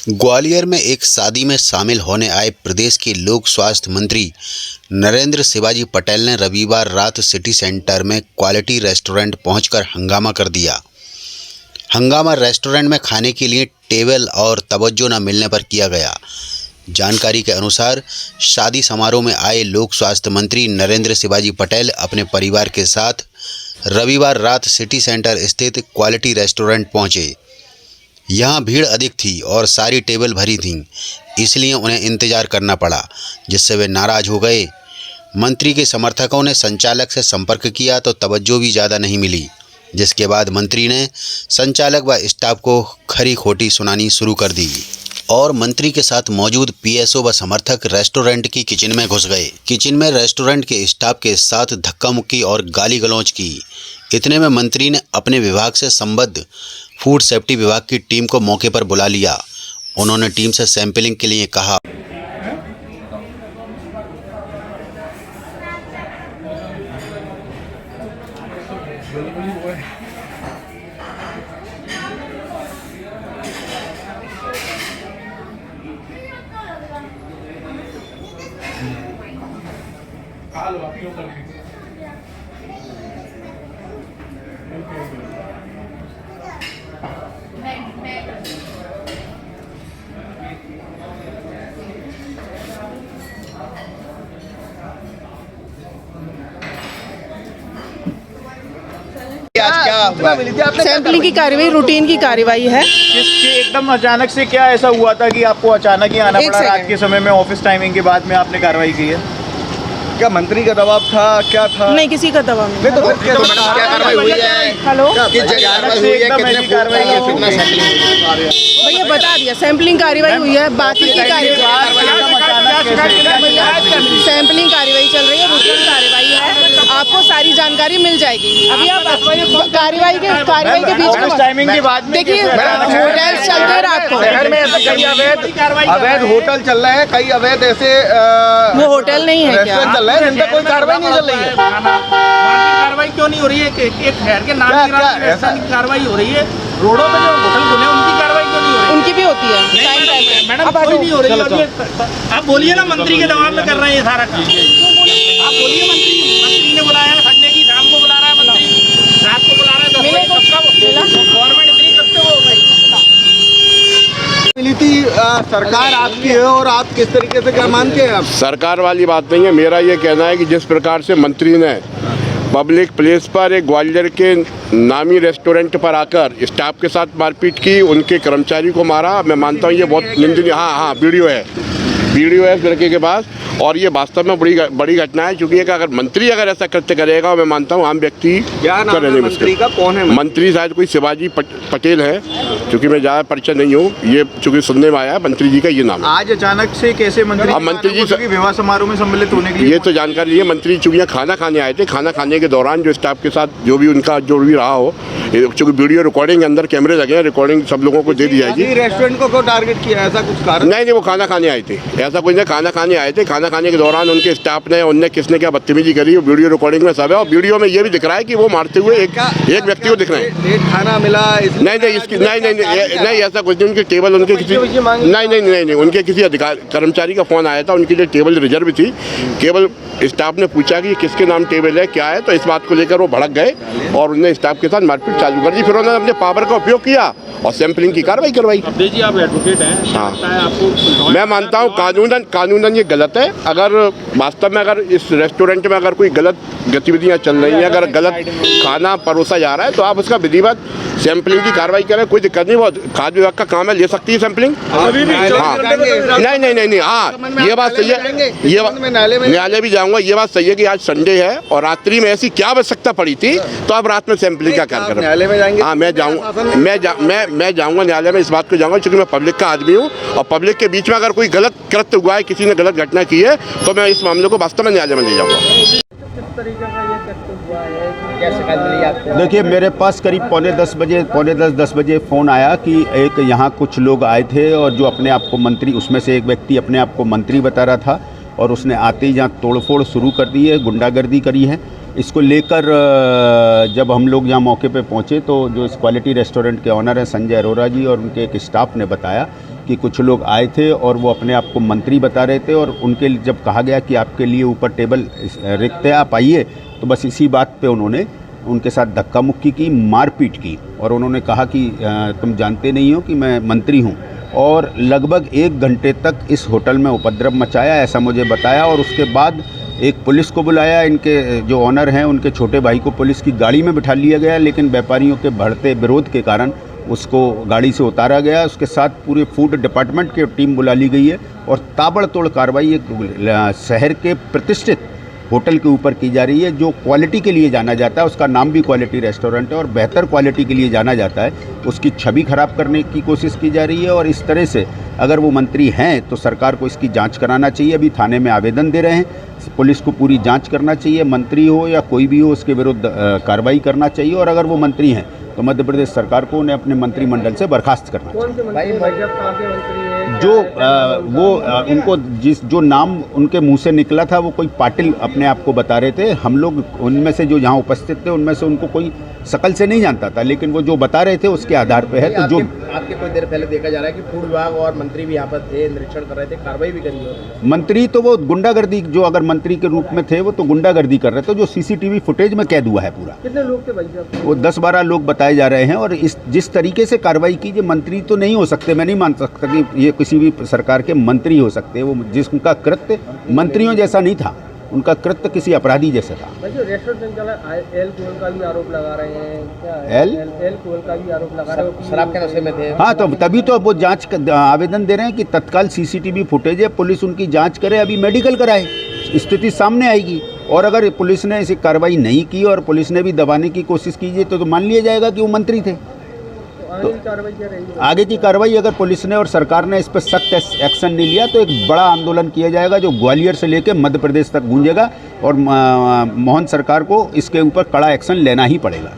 ग्वालियर में एक शादी में शामिल होने आए प्रदेश के लोक स्वास्थ्य मंत्री नरेंद्र शिवाजी पटेल ने रविवार रात सिटी सेंटर में क्वालिटी रेस्टोरेंट पहुंचकर हंगामा कर दिया। हंगामा रेस्टोरेंट में खाने के लिए टेबल और तवज्जो न मिलने पर किया गया। जानकारी के अनुसार शादी समारोह में आए लोक स्वास्थ्य मंत्री नरेंद्र शिवाजी पटेल अपने परिवार के साथ रविवार रात सिटी सेंटर स्थित क्वालिटी रेस्टोरेंट पहुंचे। यहाँ भीड़ अधिक थी और सारी टेबल भरी थीं, इसलिए उन्हें इंतज़ार करना पड़ा, जिससे वे नाराज़ हो गए। मंत्री के समर्थकों ने संचालक से संपर्क किया तो तवज्जो भी ज़्यादा नहीं मिली, जिसके बाद मंत्री ने संचालक व स्टाफ को खरी खोटी सुनानी शुरू कर दी और मंत्री के साथ मौजूद पीएसओ व समर्थक रेस्टोरेंट की किचन में घुस गए। किचन में रेस्टोरेंट के स्टाफ के साथ धक्का मुक्की और गाली गलौज की। इतने में मंत्री ने अपने विभाग से संबद्ध फूड सेफ्टी विभाग की टीम को मौके पर बुला लिया। उन्होंने टीम से सैंपलिंग के लिए कहा। आज क्या हुआ? सैंपलिंग की कार्रवाई रूटीन की कार्रवाई है। किसके एकदम अचानक से क्या ऐसा हुआ था कि आपको अचानक ही आना पड़ा? रात के समय में ऑफिस टाइमिंग के बाद में आपने कार्रवाई की है? क्या मंत्री का दबाव था, क्या था? नहीं, किसी का दबाव नहीं। तो मैडम क्या कार्रवाई हुई है? हेलो, किस जगह से एकदम ऐसी कार्रवाई है? कितना सैंपलिंग? भैया बता दिया, सैंपलिंग कार्रवाई हुई है। बाकी की सैंपलिंग कार्रवाई चल रही है, रूटीन कार्रवाई है। आपको सारी जानकारी मिल जाएगी। अभी आप कार्रवाई के बीच में टाइमिंग के बाद देखिए, होटल चलते हैं रात को। शहर में ऐसे कई अवैध होटल चल रहे हैं, कई अवैध ऐसे वो होटल नहीं है क्या? चल रहे हैं जिन पर कोई कार्रवाई नहीं चल रही है। कार्रवाई क्यों नहीं हो रही है? एक शहर के नाम की कार्रवाई हो रही है। रोडों पे जो होटल खुले उनकी कार्रवाई क्यों नहीं हो रही? उनकी भी होती है मैडम, कोई नहीं हो रही है। आप बोलिए ना, मंत्री के दबाव में कर रहे हैं ये सारा काम। आप बोलिए, मंत्री ने बुलाया है, संडे की शाम को बुला रहा है मंत्री, रात को बुला रहा है, 10 बजे गवर्नमेंट इतनी कब से हो गई? मिली थी सरकार आपकी है और आप किस तरीके से क्या मानते हैं? आप सरकार वाली बात नहीं है। मेरा ये कहना है कि जिस प्रकार से मंत्री ने पब्लिक प्लेस पर एक ग्वालियर के नामी रेस्टोरेंट पर आकर स्टाफ के साथ मारपीट की, उनके कर्मचारी को मारा, मैं मानता हूँ ये बहुत निंदनीय। हाँ, वीडियो है इस लड़के के पास, और ये वास्तव में बड़ी घटना है। क्योंकि अगर मंत्री ऐसा कृत्य करेगा, मैं मानता हूँ आम व्यक्ति मंत्री का कौन है? मंत्री शायद कोई शिवाजी पटेल है, क्योंकि मैं ज़्यादा परिचय नहीं हूँ, ये चूँकि सुनने में आया मंत्री जी का ये नाम। आज अचानक से कैसे मंत्री जी विवाह समारोह में सम्मिलित होने के लिए? ये तो जानकारी है, मंत्री चूँकि खाना खाने आए थे, खाना खाने के दौरान जो स्टाफ के साथ जो भी रहा हो, चूँकि वीडियो रिकॉर्डिंग अंदर कैमरे लगे हैं, रिकॉर्डिंग सब लोगों को दे दी जाएगी। रेस्टोरेंट को क्यों टारगेट किया, ऐसा कुछ कारण? नहीं, वो खाना खाने आए थे, ऐसा कुछ नहीं। खाना खाने आए थे, खाना खाने के दौरान उनके स्टाफ ने, उनने किसने क्या बदतमीजी करी, वीडियो रिकॉर्डिंग में सब है। और वीडियो में ये भी दिख रहा है कि वो मारते हुए एक व्यक्ति को दिख रहे हैं। लेट खाना मिला? नहीं, ऐसा कुछ नहीं। उनकी टेबल उनके किसी नहीं, उनके किसी कर्मचारी का फोन आया था, उनकी जो टेबल रिजर्व थी, केवल स्टाफ ने पूछा कि किसके नाम टेबल है, क्या है, तो इस बात को लेकर वो भड़क गए और उन्होंने स्टाफ के साथ मारपीट चालू कर दी। फिर उन्होंने अपने पावर का उपयोग किया और सैंपलिंग की कार्रवाई करवाई। जी, आप एडवोकेट हैं। हाँ, मैं मानता हूँ कानूनन ये गलत है। अगर वास्तव में अगर इस रेस्टोरेंट में अगर कोई गलत गतिविधियाँ चल रही हैं, अगर गलत खाना परोसा जा रहा है, तो आप उसका विधिवत सैंपलिंग की कार्रवाई करें, कोई दिक्कत नहीं। वो खाद्य विभाग का काम है, ले सकती है सैंपलिंग। हाँ, नहीं, हाँ, ये बात सही है। ये न्यायालय भी जाऊँगा। ये बात सही है कि आज संडे है और रात्रि में ऐसी क्या आवश्यकता पड़ी थी, तो आप रात में सैंपलिंग का कार्य करें। न्यायालय में जाएंगे? हाँ, मैं जाऊँगा, मैं जाऊँगा न्यायालय में, इस बात को जाऊँगा, क्योंकि मैं पब्लिक का आदमी हूँ और पब्लिक के बीच में अगर कोई गलत कृत्य हुआ है, किसी ने गलत घटना की है, तो मैं इस मामले को वास्तव में न्यायालय में ले जाऊँगा। देखिए, मेरे पास करीब पौने 10 बजे फ़ोन आया कि एक यहाँ कुछ लोग आए थे और जो अपने आप को मंत्री, उसमें से एक व्यक्ति अपने आप को मंत्री बता रहा था और उसने आते ही यहाँ तोड़फोड़ शुरू कर दी है, गुंडागर्दी करी है। इसको लेकर जब हम लोग यहाँ मौके पे पहुँचे तो जो इस क्वालिटी रेस्टोरेंट के ऑनर हैं संजय अरोरा जी और उनके एक स्टाफ ने बताया कि कुछ लोग आए थे और वो अपने आप को मंत्री बता रहे थे, और उनके जब कहा गया कि आपके लिए ऊपर टेबल रिक्त है, आप आइए, तो बस इसी बात पे उन्होंने उनके साथ धक्का मुक्की की, मारपीट की, और उन्होंने कहा कि तुम जानते नहीं हो कि मैं मंत्री हूँ, और लगभग 1 घंटे तक इस होटल में उपद्रव मचाया, ऐसा मुझे बताया। और उसके बाद एक पुलिस को बुलाया, इनके जो ऑनर हैं उनके छोटे भाई को पुलिस की गाड़ी में बिठा लिया गया, लेकिन व्यापारियों के बढ़ते विरोध के कारण उसको गाड़ी से उतारा गया। उसके साथ पूरे फूड डिपार्टमेंट की टीम बुला ली गई है और ताबड़तोड़ कार्रवाई एक शहर के प्रतिष्ठित होटल के ऊपर की जा रही है, जो क्वालिटी के लिए जाना जाता है, उसका नाम भी क्वालिटी रेस्टोरेंट है और बेहतर क्वालिटी के लिए जाना जाता है, उसकी छवि खराब करने की कोशिश की जा रही है। और इस तरह से अगर वो मंत्री हैं तो सरकार को इसकी जांच कराना चाहिए। अभी थाने में आवेदन दे रहे हैं, पुलिस को पूरी जांच करना चाहिए, मंत्री हो या कोई भी हो उसके विरुद्ध कार्रवाई करना चाहिए। और अगर वो मंत्री हैं तो मध्य प्रदेश सरकार को उन्हें अपने मंत्रिमंडल से बर्खास्त करना चाहिए। जो उनको जो नाम उनके मुंह से निकला था, वो कोई पाटिल अपने आप को बता रहे थे। हम लोग उनमें से जो यहाँ उपस्थित थे उनमें से उनको कोई शकल से नहीं जानता था, लेकिन वो जो बता रहे थे उसके आधार पे है। तो जो आपके कुछ देर पहले देखा जा रहा है कि फूड विभाग और मंत्री भी यहाँ पर थे, निरीक्षण कर रहे थे, कार्रवाई भी करी है। मंत्री तो वो गुंडागर्दी, जो अगर मंत्री के रूप में थे वो तो गुंडागर्दी कर रहे थे, जो सीसीटीवी फुटेज में कैद हुआ है पूरा। कितने लोग थे भाई साहब? वो 10-12 लोग बताए जा रहे हैं। और जिस तरीके से कार्रवाई की, जो मंत्री तो नहीं हो सकते, मैं नहीं मान सकता कि ये किसी भी सरकार के मंत्री हो सकते। वो जिसका कृत्य मंत्रियों जैसा नहीं था, उनका कृत्य किसी अपराधी जैसा था। जो रेस्टोरेंट संचालक एल कोल का भी आरोप लगा रहे हैं, क्या एल कोल का भी आरोप लगा रहे हैं, शराब के नशे में थे। हाँ, तो तभी तो वो जांच आवेदन दे रहे हैं कि तत्काल सीसीटीवी फुटेज है, पुलिस उनकी जांच करे, अभी मेडिकल कराए, स्थिति सामने आएगी। और अगर पुलिस ने ऐसी कार्रवाई नहीं की और पुलिस ने भी दबाने की कोशिश कीजिए तो मान लिया जाएगा कि वो मंत्री थे। तो आगे की कार्रवाई अगर पुलिस ने और सरकार ने इस पर सख्त एक्शन नहीं लिया तो एक बड़ा आंदोलन किया जाएगा, जो ग्वालियर से लेकर मध्य प्रदेश तक गूंजेगा, और मोहन सरकार को इसके ऊपर कड़ा एक्शन लेना ही पड़ेगा।